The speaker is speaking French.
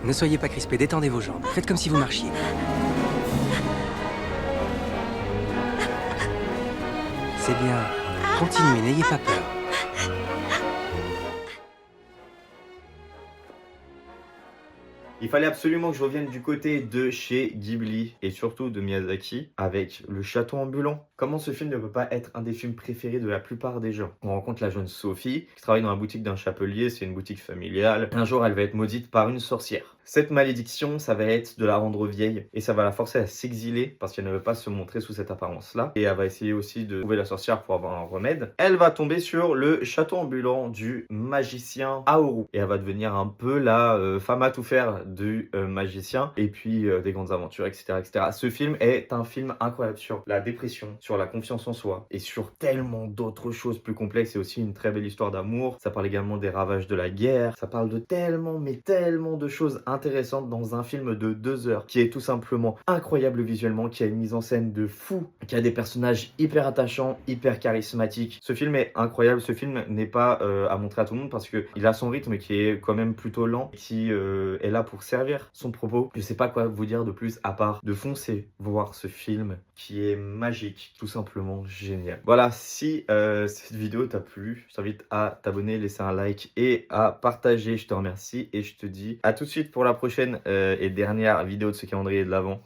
Ne soyez pas crispés, détendez vos jambes. Faites comme si vous marchiez. C'est bien. Continuez, n'ayez pas peur. Il fallait absolument que je revienne du côté de chez Ghibli et surtout de Miyazaki avec Le Château ambulant. Comment ce film ne peut pas être un des films préférés de la plupart des gens? On rencontre la jeune Sophie qui travaille dans la boutique d'un chapelier, c'est une boutique familiale. Un jour, elle va être maudite par une sorcière. Cette malédiction, ça va être de la rendre vieille et ça va la forcer à s'exiler parce qu'elle ne veut pas se montrer sous cette apparence-là. Et elle va essayer aussi de trouver la sorcière pour avoir un remède. Elle va tomber sur le château ambulant du magicien Aoru et elle va devenir un peu la femme à tout faire du magicien et puis des grandes aventures, etc., etc. Ce film est un film incroyable sur la dépression, sur la confiance en soi et sur tellement d'autres choses plus complexes. C'est aussi une très belle histoire d'amour. Ça parle également des ravages de la guerre. Ça parle de tellement, mais tellement de choses intéressantes dans un film de 2 heures qui est tout simplement incroyable visuellement, qui a une mise en scène de fou, qui a des personnages hyper attachants, hyper charismatiques. Ce film est incroyable. Ce film n'est pas à montrer à tout le monde parce qu'il a son rythme qui est quand même plutôt lent, qui est là pour servir son propos. Je sais pas quoi vous dire de plus à part de foncer voir ce film qui est magique, tout simplement génial. Voilà, si cette vidéo t'a plu, je t'invite à t'abonner, laisser un like et à partager. Je te remercie et je te dis à tout de suite pour la prochaine et dernière vidéo de ce calendrier de l'Avent.